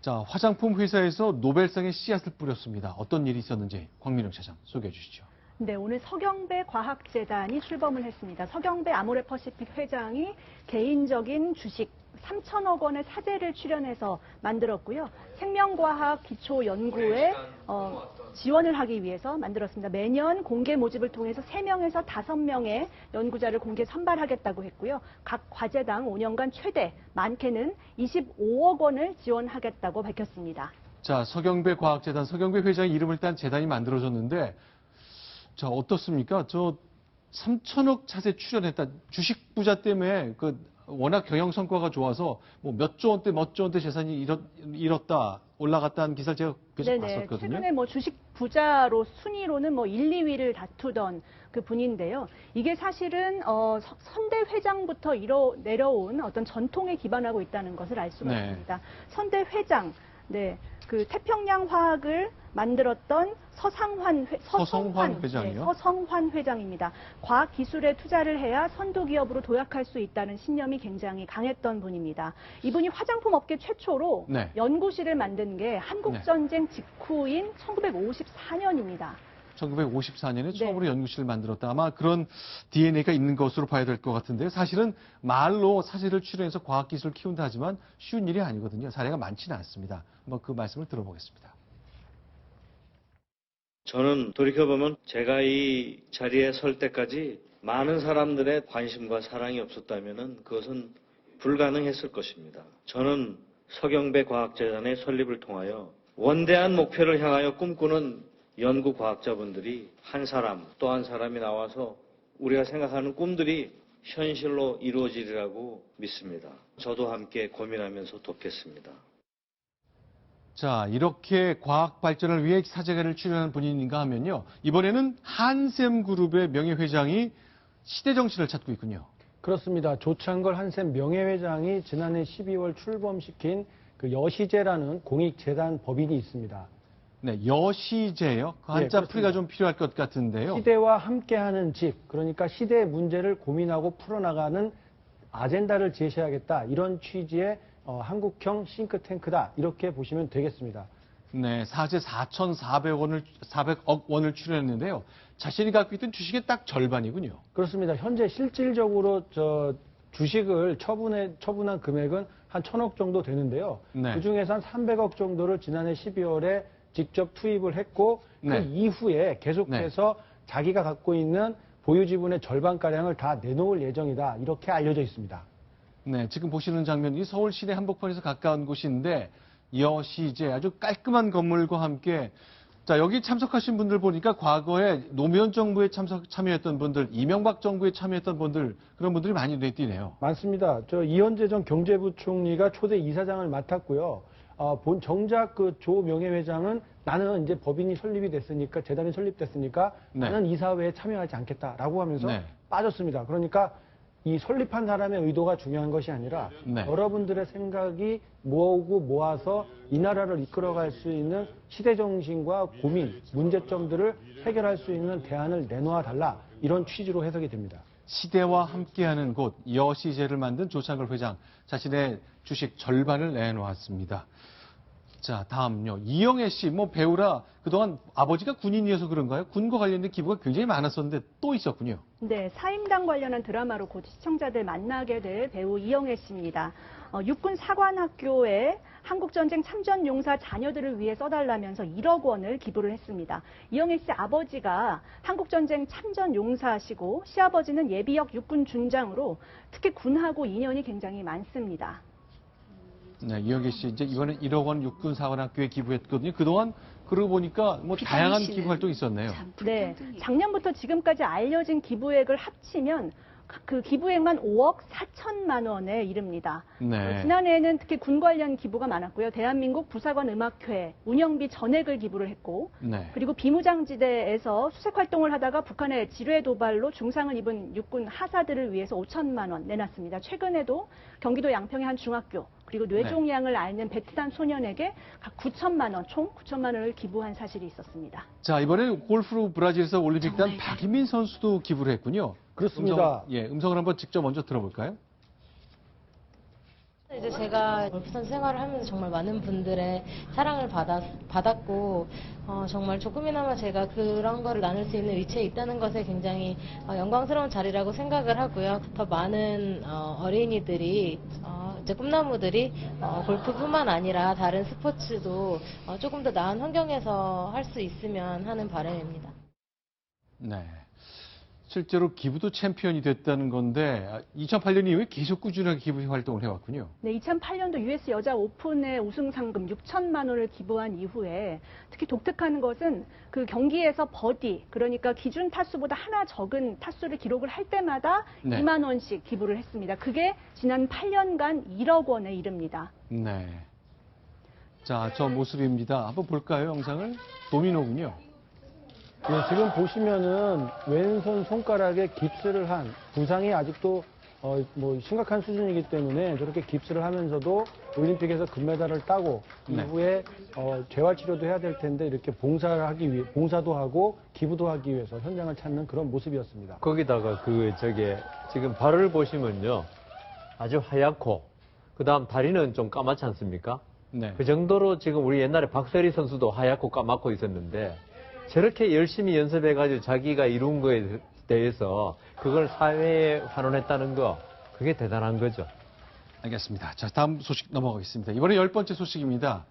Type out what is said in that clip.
자, 화장품 회사에서 노벨상의 씨앗을 뿌렸습니다. 어떤 일이 있었는지 광민영 차장 소개해 주시죠. 네, 오늘 서경배 과학재단이 출범을 했습니다. 서경배 아모레퍼시픽 회장이 개인적인 주식 3천억 원의 사재를 출연해서 만들었고요. 생명과학 기초연구에 지원을 하기 위해서 만들었습니다. 매년 공개 모집을 통해서 3명에서 5명의 연구자를 공개 선발하겠다고 했고요. 각 과제당 5년간 최대 많게는 25억 원을 지원하겠다고 밝혔습니다. 자, 서경배 과학재단, 서경배 회장의 이름을 딴 재단이 만들어졌는데 자, 어떻습니까? 저 3천억 차세 출연했다. 주식 부자 때문에 워낙 경영 성과가 좋아서 뭐 몇 조 원대 재산이 잃었다, 올라갔다는 기사를 제가 계속 봤었거든요. 최근에 뭐 주식 부자로 순위로는 뭐 1, 2위를 다투던 그 분인데요. 이게 사실은 선대 회장부터 내려온 어떤 전통에 기반하고 있다는 것을 알 수가 있습니다. 선대 회장, 그 태평양 화학을 만들었던 서성환 회장이요? 네, 서성환 회장입니다. 과학 기술에 투자를 해야 선도 기업으로 도약할 수 있다는 신념이 굉장히 강했던 분입니다. 이분이 화장품 업계 최초로 연구실을 만든 게 한국 전쟁 직후인 1954년입니다. 1954년에 처음으로 연구실을 만들었다. 아마 그런 DNA가 있는 것으로 봐야 될 것 같은데요. 사실은 말로 사실을 출연해서 과학기술을 키운다 하지만 쉬운 일이 아니거든요. 사례가 많지는 않습니다. 한번 그 말씀을 들어보겠습니다. 저는 돌이켜보면 제가 이 자리에 설 때까지 많은 사람들의 관심과 사랑이 없었다면 그것은 불가능했을 것입니다. 저는 서경배 과학재단의 설립을 통하여 원대한 목표를 향하여 꿈꾸는 연구 과학자분들이 한 사람 또 한 사람이 나와서 우리가 생각하는 꿈들이 현실로 이루어지리라고 믿습니다. 저도 함께 고민하면서 돕겠습니다. 자, 이렇게 과학 발전을 위해 사재가를 출연한 분인가 하면요. 이번에는 한샘그룹의 명예회장이 시대정신을 찾고 있군요. 그렇습니다. 조창걸 한샘 명예회장이 지난해 12월 출범시킨 그 여시제라는 공익재단 법인이 있습니다. 네, 여시제요? 그 한자 풀이가 좀 필요할 것 같은데요. 시대와 함께하는 집, 그러니까 시대의 문제를 고민하고 풀어나가는 아젠다를 제시하겠다. 이런 취지의 한국형 싱크탱크다. 이렇게 보시면 되겠습니다. 네, 사재 4,400억 원을 출연했는데요. 자신이 갖고 있던 주식의 딱 절반이군요. 그렇습니다. 현재 실질적으로 주식을 처분한 금액은 한 1,000억 정도 되는데요. 그중에서 한 300억 정도를 지난해 12월에 직접 투입을 했고 그 이후에 계속해서 자기가 갖고 있는 보유 지분의 절반가량을 다 내놓을 예정이다. 이렇게 알려져 있습니다. 네, 지금 보시는 장면이 서울시내 한복판에서 가까운 곳인데 여시제 아주 깔끔한 건물과 함께 자, 여기 참석하신 분들 보니까 과거에 노무현 정부에 참여했던 분들, 이명박 정부에 참여했던 분들 그런 분들이 많이 눈에 띄네요. 맞습니다. 이현재 전 경제부총리가 초대 이사장을 맡았고요. 정작 그 조 명예회장은 나는 이제 법인이 설립이 됐으니까 재단이 설립됐으니까 나는 이사회에 참여하지 않겠다라고 하면서 빠졌습니다. 그러니까 이 설립한 사람의 의도가 중요한 것이 아니라 여러분들의 생각이 모아서 이 나라를 이끌어갈 수 있는 시대정신과 고민, 문제점들을 해결할 수 있는 대안을 내놓아 달라 이런 취지로 해석이 됩니다. 시대와 함께하는 곳 여시제를 만든 조창걸 회장 자신의 주식 절반을 내놓았습니다. 자, 다음요. 이영애 씨, 배우라 그동안 아버지가 군인이어서 그런가요? 군과 관련된 기부가 굉장히 많았었는데 또 있었군요. 네, 사임당 관련한 드라마로 곧 시청자들 만나게 될 배우 이영애 씨입니다. 육군 사관학교에 한국전쟁 참전용사 자녀들을 위해 써달라면서 1억 원을 기부를 했습니다. 이영애 씨 아버지가 한국전쟁 참전용사시고 시아버지는 예비역 육군 준장으로 특히 군하고 인연이 굉장히 많습니다. 네, 이영애 씨 이제 이번에 1억 원 육군 사관학교에 기부했거든요. 그동안 그러고 보니까 다양한 기부 활동이 있었네요. 네, 작년부터 지금까지 알려진 기부액을 합치면 그 기부액만 5억 4천만 원에 이릅니다. 지난해에는 특히 군 관련 기부가 많았고요. 대한민국 부사관 음악회 운영비 전액을 기부를 했고 그리고 비무장지대에서 수색활동을 하다가 북한의 지뢰 도발로 중상을 입은 육군 하사들을 위해서 5천만 원 내놨습니다. 최근에도 경기도 양평의 한 중학교 그리고 뇌종양을 앓는 베트남 소년에게 각 9천만 원, 총 9천만 원을 기부한 사실이 있었습니다. 자, 이번에 골프로 브라질에서 올림픽단 박인민 선수도 기부를 했군요. 그렇습니다. 음성을 한번 직접 먼저 들어볼까요? 이제 제가 골프 선수 생활을 하면서 정말 많은 분들의 사랑을 받았고 정말 조금이나마 제가 그런 거를 나눌 수 있는 위치에 있다는 것에 굉장히 영광스러운 자리라고 생각을 하고요. 더 많은 어린이들이 이제 꿈나무들이 골프뿐만 아니라 다른 스포츠도 조금 더 나은 환경에서 할 수 있으면 하는 바람입니다. 네. 실제로 기부도 챔피언이 됐다는 건데 2008년 이후에 계속 꾸준하게 기부 활동을 해왔군요. 네, 2008년도 US 여자 오픈의 우승 상금 6천만 원을 기부한 이후에 특히 독특한 것은 그 경기에서 버디, 그러니까 기준 타수보다 하나 적은 타수를 기록을 할 때마다 네. 2만 원씩 기부를 했습니다. 그게 지난 8년간 1억 원에 이릅니다. 네. 자, 저 모습입니다. 한번 볼까요, 영상을? 도미노군요. 예, 지금 보시면은 왼손 손가락에 깁스를 한 부상이 아직도 뭐 심각한 수준이기 때문에 저렇게 깁스를 하면서도 올림픽에서 금메달을 따고 네. 이후에 재활 치료도 해야 될 텐데 이렇게 봉사를 하기 위해 봉사도 하고 기부도 하기 위해서 현장을 찾는 그런 모습이었습니다. 거기다가 지금 발을 보시면요. 아주 하얗고 그다음 다리는 좀 까맣지 않습니까? 네. 그 정도로 지금 우리 옛날에 박세리 선수도 하얗고 까맣고 있었는데 저렇게 열심히 연습해가지고 자기가 이룬 거에 대해서 그걸 사회에 환원했다는 거, 그게 대단한 거죠. 알겠습니다. 자, 다음 소식 넘어가겠습니다. 이번에 10번째 소식입니다.